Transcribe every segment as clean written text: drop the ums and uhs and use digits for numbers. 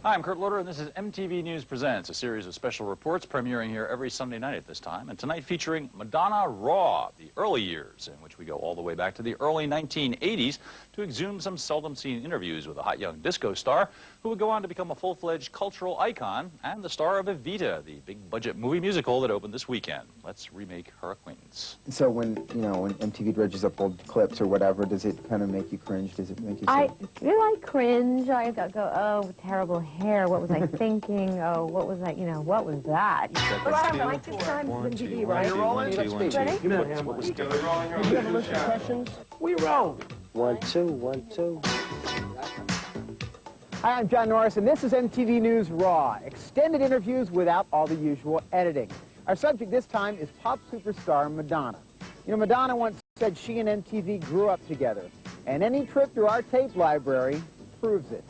Hi, I'm Kurt Loder, and this is MTV News Presents, a series of special reports premiering here every Sunday night at this time, and tonight featuring Madonna Raw, the early years, in which we go all the way back to the early 1980s to exhume some seldom-seen interviews with a hot young disco star who would go on to become a full-fledged cultural icon and the star of Evita, the big-budget movie musical that opened this weekend. Let's remake her acquaintance. So when MTV dredges up old clips or whatever, does it kind of make you cringe? Does it make you say... Do I cringe? I go, oh, terrible hair. What was I thinking? Oh, what was I, what was that? But I don't like this time it's MTV, right? You're rolling? Ready? You have a list of questions? We roll. 1, 2, 1, 2. Hi, I'm John Norris, and this is MTV News Raw. Extended interviews without all the usual editing. Our subject this time is pop superstar Madonna. Madonna once said she and MTV grew up together, and any trip through our tape library proves it.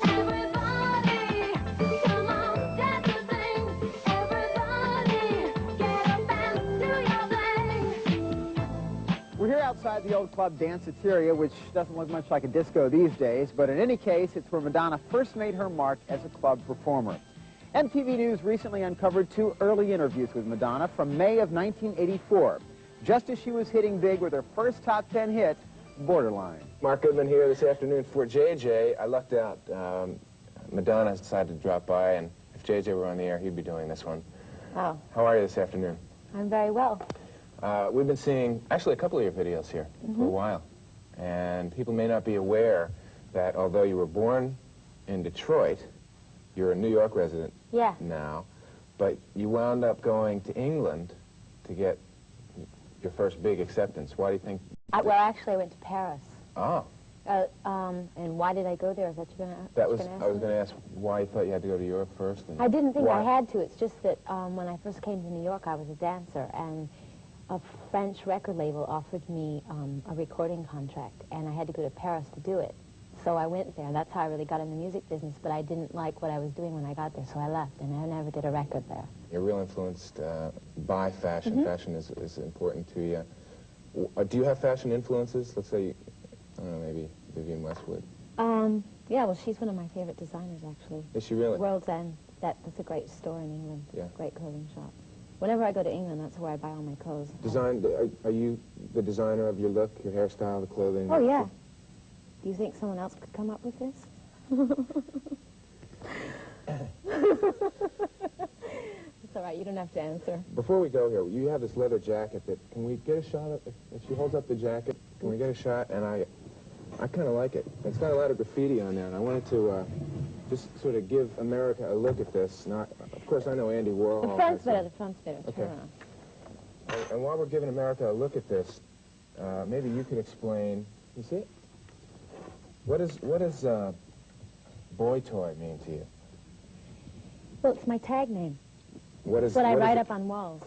We're here outside the old club Danceteria, which doesn't look much like a disco these days, but in any case, it's where Madonna first made her mark as a club performer. MTV News recently uncovered 2 early interviews with Madonna from May of 1984, just as she was hitting big with her first top 10 hit, Borderline. Mark Goodman here this afternoon for JJ. I lucked out. Madonna has decided to drop by, and if JJ were on the air, he'd be doing this one. Oh. How are you this afternoon? I'm very well. We've been seeing, actually, a couple of your videos here for a while. And people may not be aware that although you were born in Detroit, you're a New York resident now, but you wound up going to England to get your first big acceptance. Why do you think? Well, actually, I went to Paris. Oh. And why did I go there? Is that you're going to I was going to ask why you thought you had to go to Europe first. And I didn't think why? I had to. It's just that when I first came to New York, I was a dancer, and a French record label offered me a recording contract, and I had to go to Paris to do it. So I went there. That's how I really got in the music business, but I didn't like what I was doing when I got there, so I left, and I never did a record there. You're real influenced by fashion. Fashion is important to you. Do you have fashion influences? Let's say, I don't know, maybe Vivienne Westwood. Yeah, well, she's one of my favorite designers, actually. Is she really? World's End. That's a great store in England. Yeah. Great clothing shop. Whenever I go to England, that's where I buy all my clothes. Are you the designer of your look, your hairstyle, the clothing? Oh, yeah. Do you think someone else could come up with this? It's all right, you don't have to answer. Before we go here, you have this leather jacket that, can we get a shot of, if she holds up the jacket, can we get a shot? And I kind of like it. It's got a lot of graffiti on there, and I wanted to just sort of give America a look at this. Not, of course, I know Andy Warhol. The front's better, the front's better. Okay. Turn around. And while we're giving America a look at this, maybe you could explain, you see it? What does boy toy mean to you? Well, it's my tag name. It's what I write up on walls.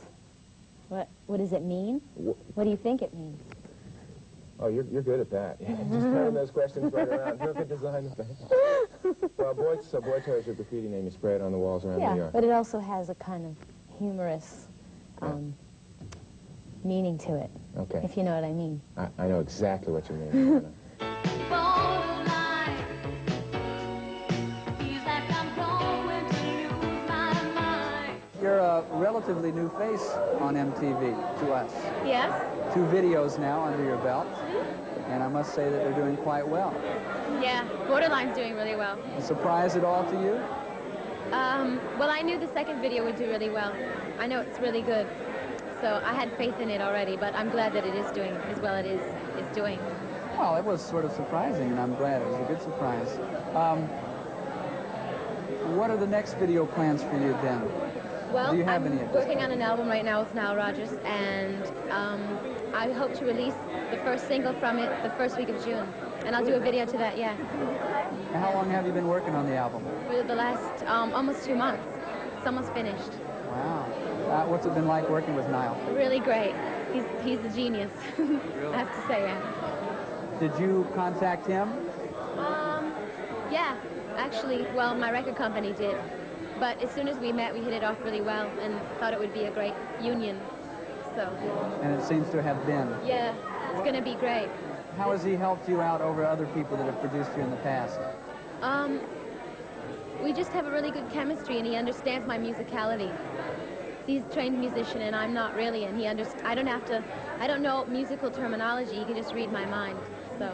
What does it mean? What do you think it means? Oh, you're good at that. Yeah, just turn those questions right around. Who could design the thing? Well, boy toy is your graffiti name. You spray it on the walls around New York. But it also has a kind of humorous meaning to it. Okay. If you know what I mean. I know exactly what you mean. You're a relatively new face on MTV to us. Yes. 2 videos now under your belt, and I must say that they're doing quite well. Yeah, Borderline's doing really well. A surprise at all to you? Well, I knew the second video would do really well. I know it's really good. So I had faith in it already, but I'm glad that it is doing as well as it is doing. Well, it was sort of surprising, and I'm glad. It was a good surprise. What are the next video plans for you then? Well, Do you have I'm any working on an album right now with Nile Rodgers, and I hope to release the first single from it the first week of June. And I'll do a video to that, yeah. And how long have you been working on the album? For the last almost 2 months. It's almost finished. Wow. What's it been like working with Nile? Really great. He's a genius, I have to say, yeah. Did you contact him? Yeah, actually, well, my record company did. But as soon as we met, we hit it off really well and thought it would be a great union, so. And it seems to have been. Yeah, it's going to be great. How has he helped you out over other people that have produced you in the past? we just have a really good chemistry, and he understands my musicality. He's a trained musician, and I'm not really, and I don't know musical terminology. He can just read my mind, so.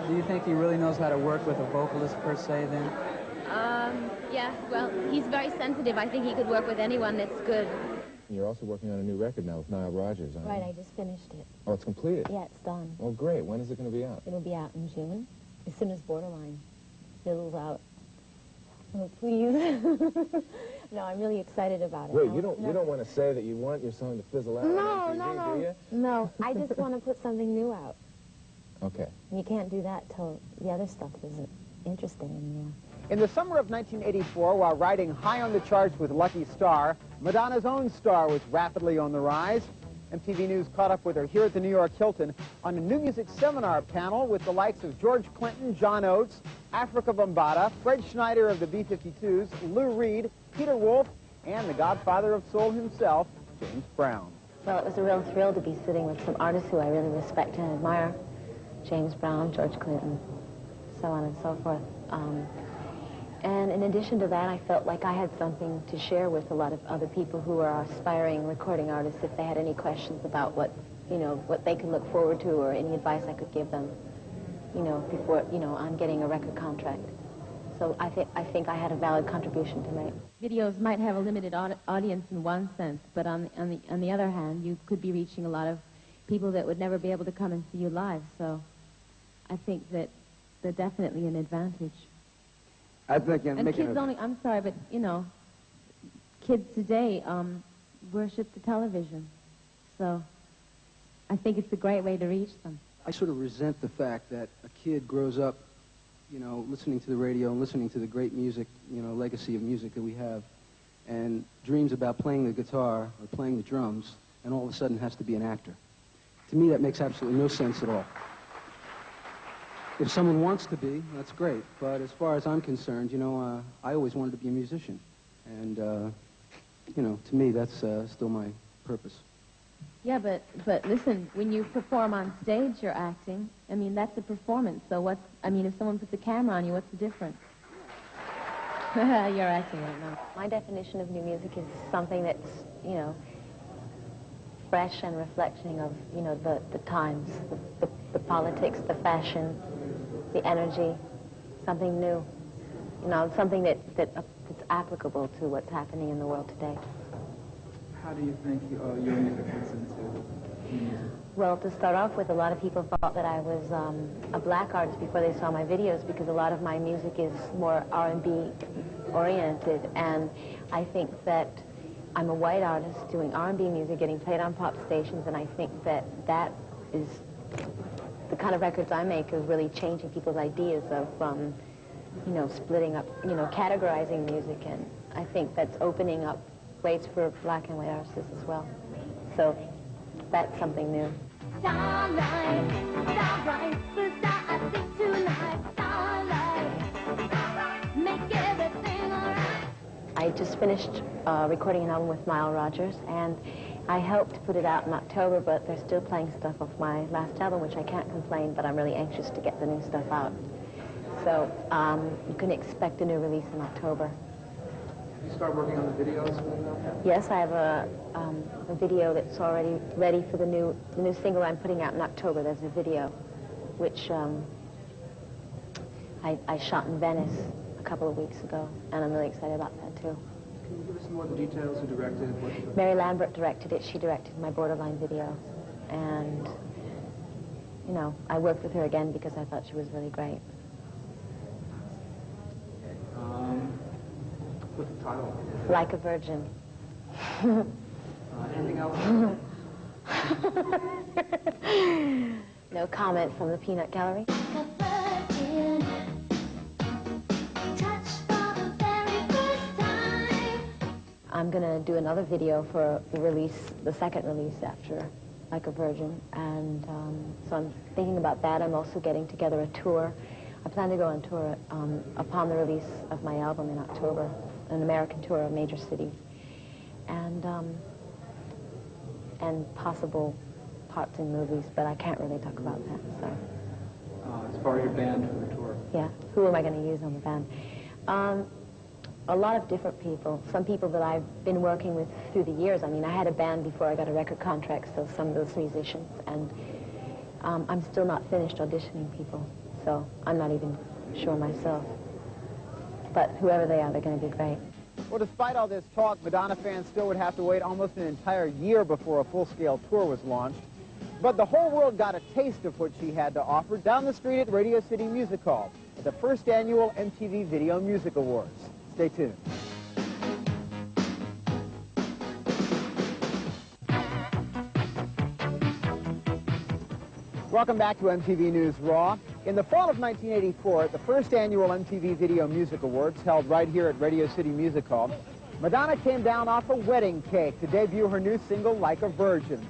Do you think he really knows how to work with a vocalist per se, then? Yeah, well, he's very sensitive. I think he could work with anyone that's good. You're also working on a new record now with Nile Rodgers, aren't you? Right, I just finished it. Oh, it's completed? Yeah, it's done. Oh, great. When is it going to be out? It'll be out in June, as soon as Borderline fizzles out. Oh, please. No, I'm really excited about it. Wait, you don't want to say that you want your song to fizzle out on MTV, do you? No, I just want to put something new out. Okay. You can't do that till the other stuff isn't interesting anymore. In the summer of 1984, while riding high on the charts with Lucky Star, Madonna's own star was rapidly on the rise. MTV News caught up with her here at the New York Hilton on a new music seminar panel with the likes of George Clinton, John Oates, Africa Bambaataa, Fred Schneider of the B-52s, Lou Reed, Peter Wolf, and the godfather of soul himself, James Brown. Well, it was a real thrill to be sitting with some artists who I really respect and admire. James Brown, George Clinton, so on and so forth. And in addition to that, I felt like I had something to share with a lot of other people who are aspiring recording artists if they had any questions about what they can look forward to or any advice I could give them, before, on getting a record contract. So I think I had a valid contribution to make. Videos might have a limited audience in one sense, but on the other hand, you could be reaching a lot of people that would never be able to come and see you live. So I think that they're definitely an advantage. I think And kids only, I'm sorry, but, kids today worship the television. So I think it's a great way to reach them. I sort of resent the fact that a kid grows up, listening to the radio and listening to the great music, legacy of music that we have, and dreams about playing the guitar or playing the drums, and all of a sudden has to be an actor. To me, that makes absolutely no sense at all. If someone wants to be, that's great. But as far as I'm concerned, I always wanted to be a musician. And, to me, that's still my purpose. Yeah, but listen, when you perform on stage, you're acting. I mean, that's a performance. So if someone puts a camera on you, what's the difference? You're acting right now. My definition of new music is something that's, fresh and reflecting of, the times, the politics, the fashion, the energy, something new, something that's applicable to what's happening in the world today. How do you think your music fits into music? Well, to start off with, a lot of people thought that I was a black artist before they saw my videos because a lot of my music is more R&B oriented, and I think that I'm a white artist doing R&B music, getting played on pop stations, and I think that is the kind of records I make is really changing people's ideas of, splitting up, categorizing music, and I think that's opening up ways for black and white artists as well. So that's something new. Starlight, starlight, the star I see tonight. Starlight, make everything alright. I just finished recording an album with Nile Rodgers, and I helped put it out in October, but they're still playing stuff off my last album, which I can't complain, but I'm really anxious to get the new stuff out. So you can expect a new release in October. You start working on the videos? Yes, I have a video that's already ready for the new single I'm putting out in October. There's a video, which I shot in Venice a couple of weeks ago, and I'm really excited about that too. Can you give us more of the details? Who directed it? Mary Lambert directed it. She directed my Borderline video, and I worked with her again because I thought she was really great. What's the title? Like a Virgin. Anything else? No comment from the Peanut Gallery. I'm going to do another video for the second release after Like a Virgin, and so I'm thinking about that. I'm also getting together a tour. I plan to go on tour upon the release of my album in October, an American tour of major cities, and possible parts in movies, but I can't really talk about that. So. As far as your band for the tour? Yeah. Who am I going to use on the band? A lot of different people. Some people that I've been working with through the years. I mean, I had a band before I got a record contract, so some of those musicians. And I'm still not finished auditioning people, so I'm not even sure myself. But whoever they are, they're going to be great. Well, despite all this talk, Madonna fans still would have to wait almost an entire year before a full-scale tour was launched. But the whole world got a taste of what she had to offer down the street at Radio City Music Hall at the first annual MTV Video Music Awards. Stay tuned. Welcome back to MTV News Raw. In the fall of 1984, at the first annual MTV Video Music Awards held right here at Radio City Music Hall, Madonna came down off a wedding cake to debut her new single, Like a Virgin.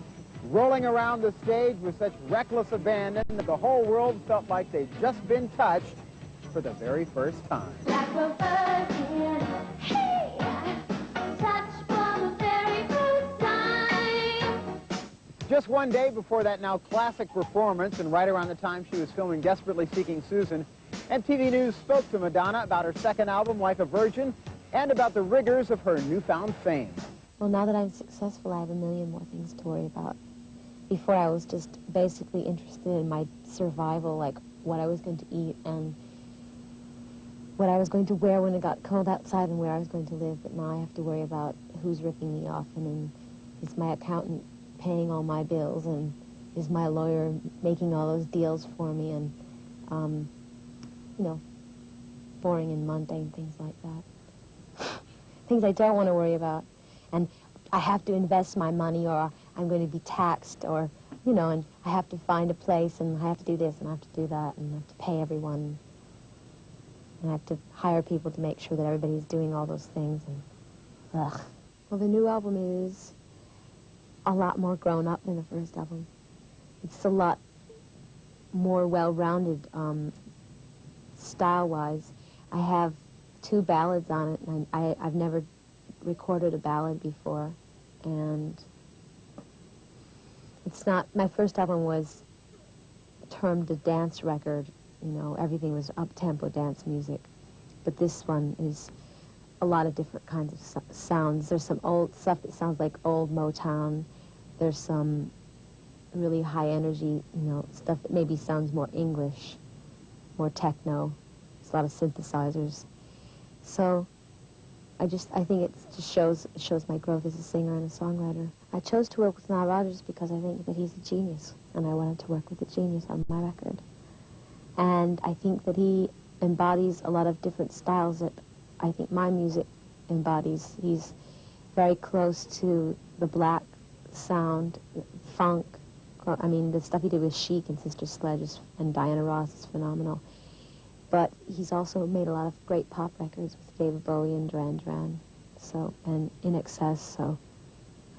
Rolling around the stage with such reckless abandon that the whole world felt like they'd just been touched for the very first time. Like a virgin, hey, touched for the very first time. Just one day before that now classic performance, and right around the time she was filming Desperately Seeking Susan, MTV News spoke to Madonna about her second album, Like a Virgin, and about the rigors of her newfound fame. Well, now that I'm successful, I have a million more things to worry about. Before, I was just basically interested in my survival, like what I was going to eat and what I was going to wear when it got cold outside and where I was going to live. But now I have to worry about who's ripping me off, and then is my accountant paying all my bills, and is my lawyer making all those deals for me, and, you know, boring and mundane things like that. Things I don't want to worry about. And I have to invest my money, or I'm going to be taxed, or, you know, and I have to find a place, and I have to do this, and I have to do that, and I have to pay everyone. And I have to hire people to make sure that everybody's doing all those things. And, ugh. Well, the new album is a lot more grown up than the first album. It's a lot more well-rounded style-wise. I have 2 ballads on it, and I've never recorded a ballad before, and it's not, my first album was termed a dance record, you know, everything was up-tempo dance music, but this one is a lot of different kinds of sounds. There's some old stuff that sounds like old Motown, there's some really high energy, you know, stuff that maybe sounds more English, more techno, there's a lot of synthesizers, so I think it just shows my growth as a singer and a songwriter. I chose to work with Nile Rodgers because I think that he's a genius, and I wanted to work with a genius on my record. And I think that he embodies a lot of different styles that I think my music embodies. He's very close to the black sound, funk. I mean, the stuff he did with Chic and Sister Sledge and Diana Ross is phenomenal. But he's also made a lot of great pop records with David Bowie and Duran Duran, so, and In Excess, so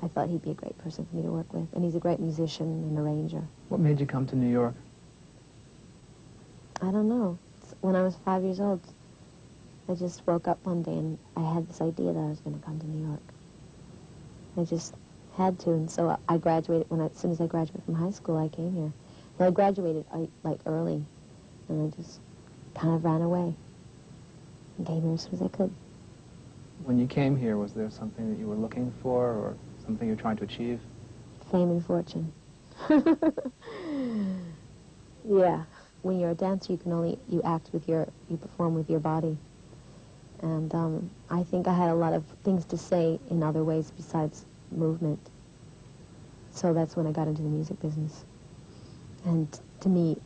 I thought he'd be a great person for me to work with. And he's a great musician and arranger. What made you come to New York? I don't know. When I was 5 years old, I just woke up one day and I had this idea that I was going to come to New York. I just had to, and so I graduated, as soon as I graduated from high school, I came here. And I graduated, like, early, and I just kind of ran away and came here as soon as I could. When you came here, was there something that you were looking for or something you were trying to achieve? Fame and fortune. Yeah. When you're a dancer, you perform with your body. And I think I had a lot of things to say in other ways besides movement. So that's when I got into the music business. And to me,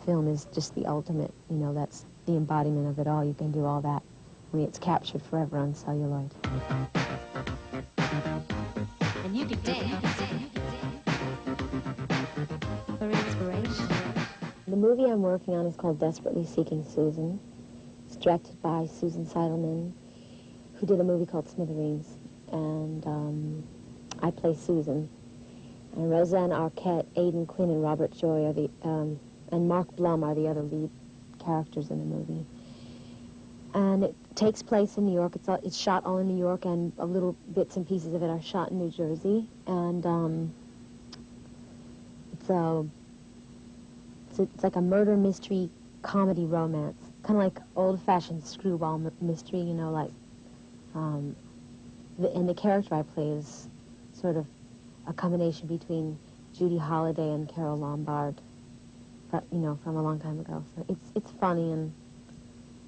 film is just the ultimate, you know, that's the embodiment of it all. You can do all that when it's captured forever on celluloid. And you can dance for inspiration. The movie I'm working on is called Desperately Seeking Susan. It's directed by Susan Seidelman, who did a movie called Smithereens. And I play Susan. And Roseanne Arquette, Aidan Quinn, and Robert Joy are the, and Mark Blum are the other lead characters in the movie. And it takes place in New York. It's shot all in New York, and little bits and pieces of it are shot in New Jersey. And it's like a murder mystery comedy romance, kind of like old-fashioned screwball mystery, you know, like And the character I play is sort of a combination between Judy Holliday and Carole Lombard, you know, from a long time ago. So it's funny and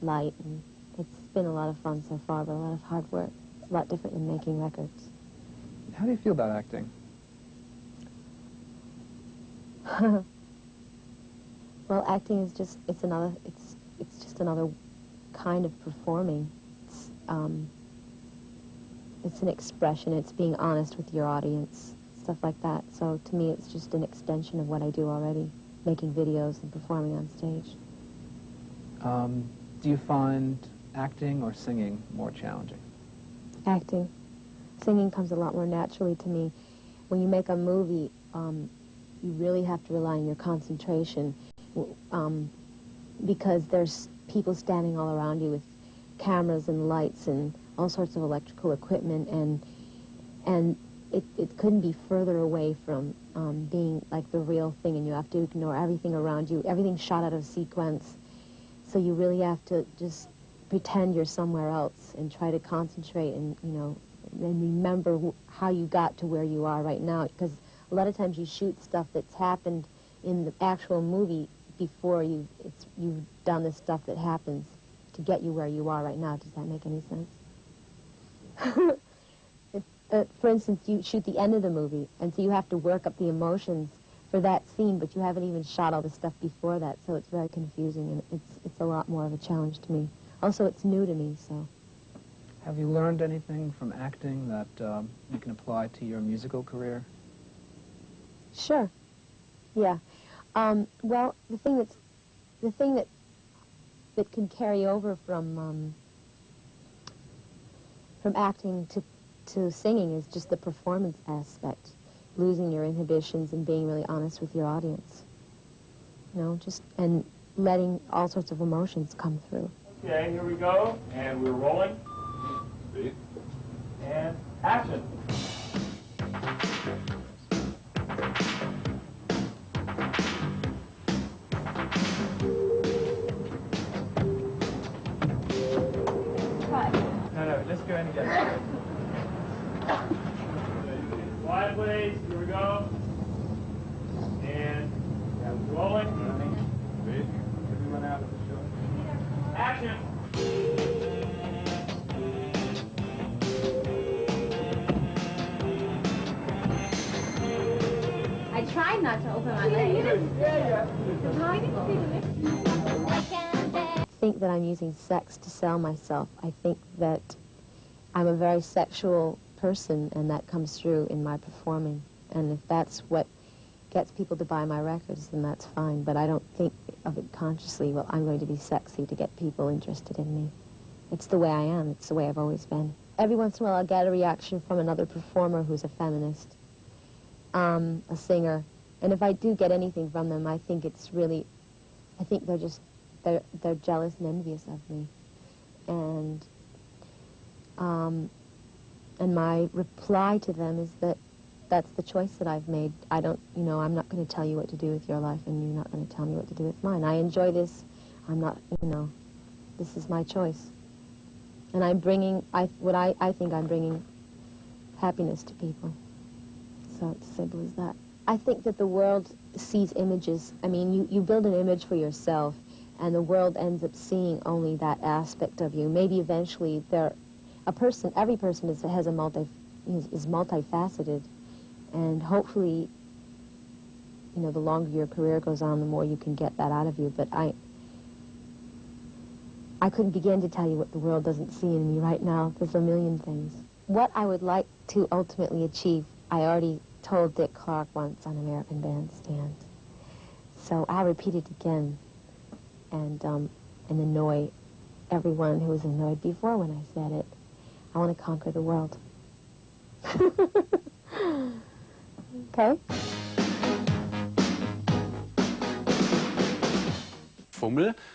light, and it's been a lot of fun so far, but a lot of hard work. It's a lot different than making records. How do you feel about acting? Well, acting is just, it's just another kind of performing. It's an expression, it's being honest with your audience, stuff like that. So to me, it's just an extension of what I do already, making videos and performing on stage. Do you find acting or singing more challenging? Acting. Singing comes a lot more naturally to me. When you make a movie, you really have to rely on your concentration because there's people standing all around you with cameras and lights and all sorts of electrical equipment, and it couldn't be further away from being like the real thing, and you have to ignore everything around you, everything's shot out of sequence, so you really have to just pretend you're somewhere else and try to concentrate and, you know, and remember how you got to where you are right now, because a lot of times you shoot stuff that's happened in the actual movie before you've done the stuff that happens to get you where you are right now. Does that make any sense? For instance, you shoot the end of the movie, and so you have to work up the emotions for that scene, but you haven't even shot all the stuff before that, so it's very confusing, and it's a lot more of a challenge to me. Also, it's new to me, so. Have you learned anything from acting that you can apply to your musical career? Sure. Yeah. Well, the thing that can carry over from acting to singing is just the performance aspect, losing your inhibitions and being really honest with your audience. You know, and letting all sorts of emotions come through. Okay, here we go, and we're rolling. And action. No, let's go in again. Wide ways, here we go. And rolling. Everyone out of the show. Action. I tried not to open my legs. I think that I'm using sex to sell myself. I think that I'm a very sexual person, and that comes through in my performing. And if that's what gets people to buy my records, then that's fine. But I don't think of it consciously, well, I'm going to be sexy to get people interested in me. It's the way I am. It's the way I've always been. Every once in a while, I'll get a reaction from another performer who's a feminist, a singer. And if I do get anything from them, I think it's really, I think they're jealous and envious of me. And my reply to them is that that's the choice that I've made. I don't, you know, I'm not going to tell you what to do with your life, and you're not going to tell me what to do with mine. I enjoy this. I'm not, you know, this is my choice. And I'm bringing, I think I'm bringing happiness to people. So it's as simple as that. I think that the world sees images. I mean, you build an image for yourself, and the world ends up seeing only that aspect of you. Maybe eventually every person is multifaceted, and hopefully, you know, the longer your career goes on, the more you can get that out of you. But I couldn't begin to tell you what the world doesn't see in me right now. There's a million things. What I would like to ultimately achieve, I already told Dick Clark once on American Bandstand. So I'll repeat it again and annoy everyone who was annoyed before when I said it. I want to conquer the world. Okay? Fummel